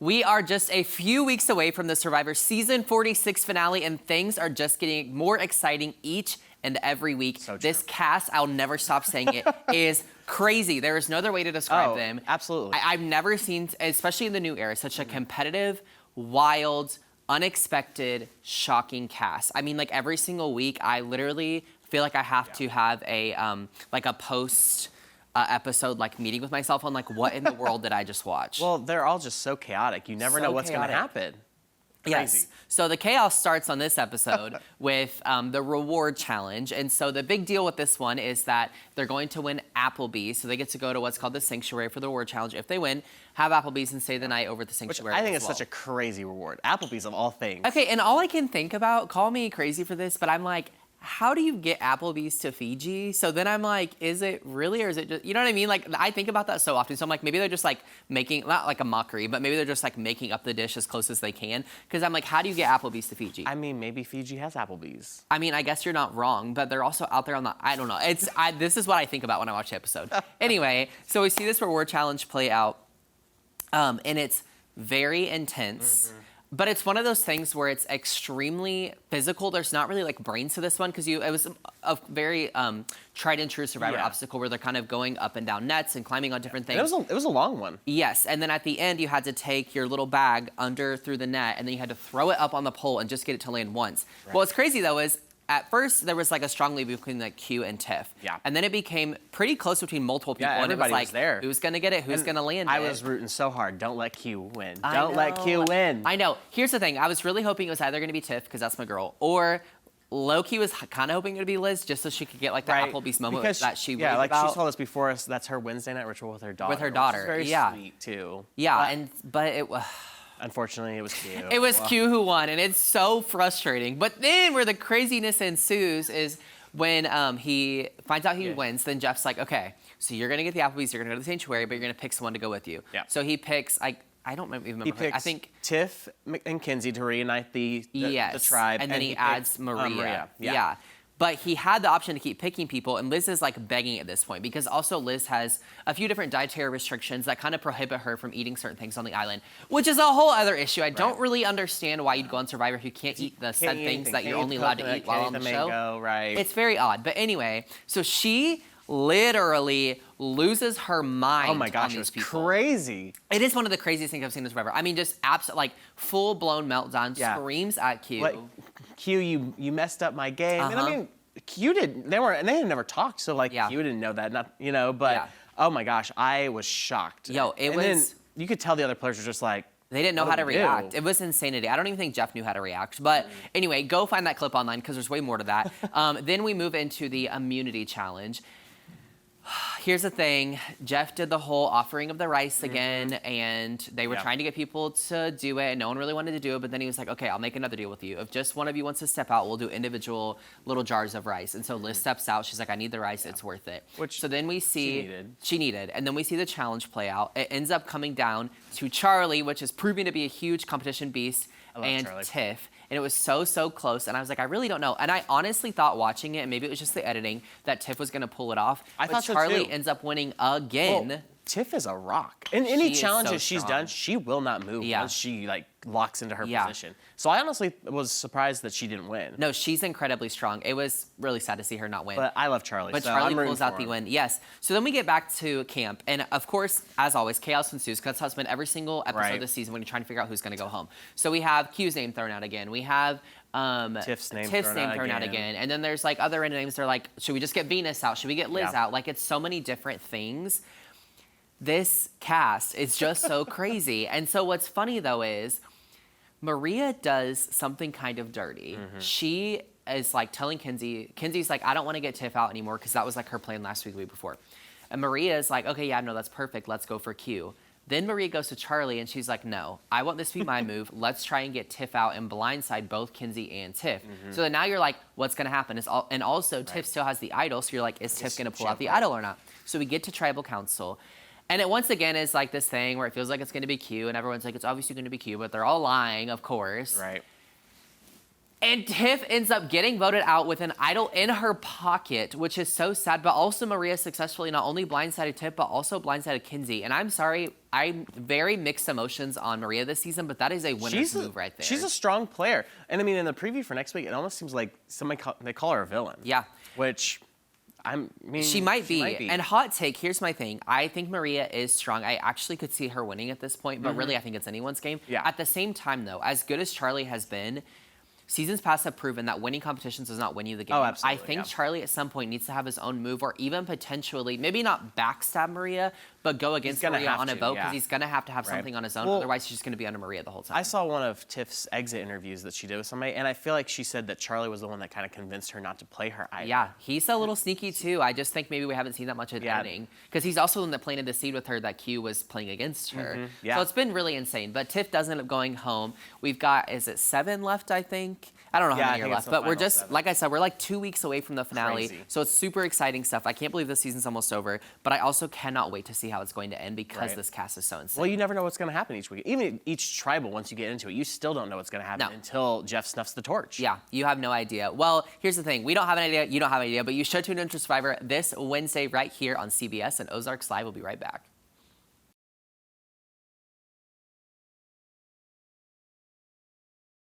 We are just a few weeks away from the Survivor Season 46 finale, and things are just getting more exciting each and every week. So true. This cast, I'll never stop saying it, is crazy. There is no other way to describe them. Absolutely. I've never seen, especially in the new era, such a competitive, wild, unexpected, shocking cast. I mean, like every single week, I literally feel like I have to have a post episode like meeting with myself on like what in the world did I just watch? Well, they're all just so chaotic. You never know what's going to happen. Crazy. Yes. So the chaos starts on this episode with the reward challenge. And so the big deal with this one is that they're going to win Applebee's. So they get to go to what's called the Sanctuary for the reward challenge. If they win, have Applebee's and stay the night over at the Sanctuary. Which I think is such a crazy reward. Applebee's of all things. Okay, and all I can think about, call me crazy for this, but I'm like, how do you get Applebee's to Fiji? So then I'm like, is it really, or is it just, you know what I mean? Like, I think about that so often. So I'm like, maybe they're just like making, not like a mockery, but maybe they're just like making up the dish as close as they can. Because I'm like, how do you get Applebee's to Fiji? I mean, maybe Fiji has Applebee's. I mean, I guess you're not wrong, but they're also out there on the, I don't know. This is what I think about when I watch the episode. Anyway, so we see this reward challenge play out, and it's very intense. Mm-hmm. But it's one of those things where it's extremely physical. There's not really like brains to this one because it was a very tried and true Survivor obstacle where they're kind of going up and down nets and climbing on different things. It was a long one. Yes, and then at the end you had to take your little bag through the net and then you had to throw it up on the pole and just get it to land once. Right. What's crazy though is at first, there was like a strong lead between like Q and Tiff. Yeah. And then it became pretty close between multiple people. Yeah, and it was like, there. Who's going to get it? Who's going to land it? I was rooting so hard. Don't let Q win. Don't let Q win. I know. Here's the thing. I was really hoping it was either going to be Tiff, because that's my girl, or Loki was kind of hoping it would be Liz, just so she could get like the Applebee's moment that she yeah, like about. she told us before us, that's her Wednesday night ritual with her daughter. With her daughter, which is very sweet too. Yeah, but it was. Unfortunately, it was Q. It was Q who won, and it's so frustrating. But then where the craziness ensues is when he finds out he wins, then Jeff's like, okay, so you're going to get the Applebee's, you're going to go to the Sanctuary, but you're going to pick someone to go with you. Yeah. So he picks, I don't even remember. He picks I think Tiff and Kinsey to reunite the tribe. And then he adds Maria. Yeah. But he had the option to keep picking people, and Liz is like begging at this point because also Liz has a few different dietary restrictions that kind of prohibit her from eating certain things on the island, which is a whole other issue. I don't really understand why you'd go on Survivor if you can't eat the said things that you're only allowed to eat while on the show. Right. It's very odd. But anyway, so she literally loses her mind. Oh my gosh, it was crazy. It is one of the craziest things I've seen in Survivor. I mean, just like full-blown meltdown, screams at Q. Like, Q, you messed up my game. And I mean, Q didn't. They had never talked, so like Q didn't know that. But oh my gosh, I was shocked. Then you could tell the other players were just like. They didn't know how to react. It was insanity. I don't even think Jeff knew how to react. But anyway, go find that clip online because there's way more to that. Then we move into the immunity challenge. Here's the thing. Jeff did the whole offering of the rice again, and they were trying to get people to do it, and no one really wanted to do it, but then he was like, okay, I'll make another deal with you. If just one of you wants to step out, we'll do individual little jars of rice. And so Liz steps out. She's like, I need the rice. It's worth it. So then we see... She needed. And then we see the challenge play out. It ends up coming down to Charlie, which is proving to be a huge competition beast, and Charlie. Tiff. And it was so close. And I was like, I really don't know. And I honestly thought watching it, and maybe it was just the editing, that Tiff was going to pull it off. I thought so Charlie too. ends up winning again. Well, Tiff is a rock. In any challenges she's done, she will not move once she like locks into her position. So I honestly was surprised that she didn't win. No, she's incredibly strong. It was really sad to see her not win. But I love Charlie. But so Charlie pulls out the win. Yes. So then we get back to camp. And of course, as always, chaos ensues because that's how it's been every single episode this season when you're trying to figure out who's going to go home. So we have Q's name thrown out again. We have Tiff's name thrown out again. And then there's like other names. They're like, should we just get Venus out? Should we get Liz out? Like it's so many different things. This cast is just so crazy. And so what's funny though is Maria does something kind of dirty. She is like telling Kinsey's like, I don't want to get Tiff out anymore because that was like her plan last week, the week before. And Maria is like, okay, yeah, no, that's perfect. Let's go for Q. Then Maria goes to Charlie and she's like, no, I want this to be my move. Let's try and get Tiff out and blindside both Kinsey and Tiff. So then now you're like, what's going to happen? And also Tiff still has the idol. So you're like, is Tiff going to pull out the idol or not? So we get to tribal council. And it once again is like this thing where it feels like it's going to be Q, and everyone's like, it's obviously going to be Q, but they're all lying, of course. Right. And Tiff ends up getting voted out with an idol in her pocket, which is so sad. But also Maria successfully not only blindsided Tiff, but also blindsided Kinsey. And I'm sorry, I'm very mixed emotions on Maria this season, but that is a winner's move right there. She's a strong player. And I mean, in the preview for next week, it almost seems like they call her a villain. Yeah. Which, she might be. And hot take, here's my thing. I think Maria is strong. I actually could see her winning at this point, but really I think it's anyone's game. Yeah. At the same time, though, as good as Charlie has been, seasons past have proven that winning competitions does not win you the game. Oh, absolutely. I think Charlie at some point needs to have his own move, or even potentially, maybe not backstab Maria, but go against Maria on a vote, because he's going to have something on his own. Otherwise, she's just going to be under Maria the whole time. I saw one of Tiff's exit interviews that she did with somebody, and I feel like she said that Charlie was the one that kind of convinced her not to play her either. Yeah, he's a little sneaky too. I just think maybe we haven't seen that much of editing, because he's also the one that planted the seed with her that Q was playing against her. Yeah. So it's been really insane. But Tiff does end up going home. We've got, is it 7 left, I think? I don't know how many are left, but we're just, 7. Like I said, we're like 2 weeks away from the finale. Crazy. So it's super exciting stuff. I can't believe this season's almost over, but I also cannot wait to see how it's going to end, because this cast is so insane. Well, you never know what's going to happen each week. Even each tribal, once you get into it, you still don't know what's going to happen until Jeff snuffs the torch. Yeah, you have no idea. Well, here's the thing. We don't have an idea. You don't have an idea, but you should tune in to Survivor this Wednesday right here on CBS, and Ozarks Live will be right back.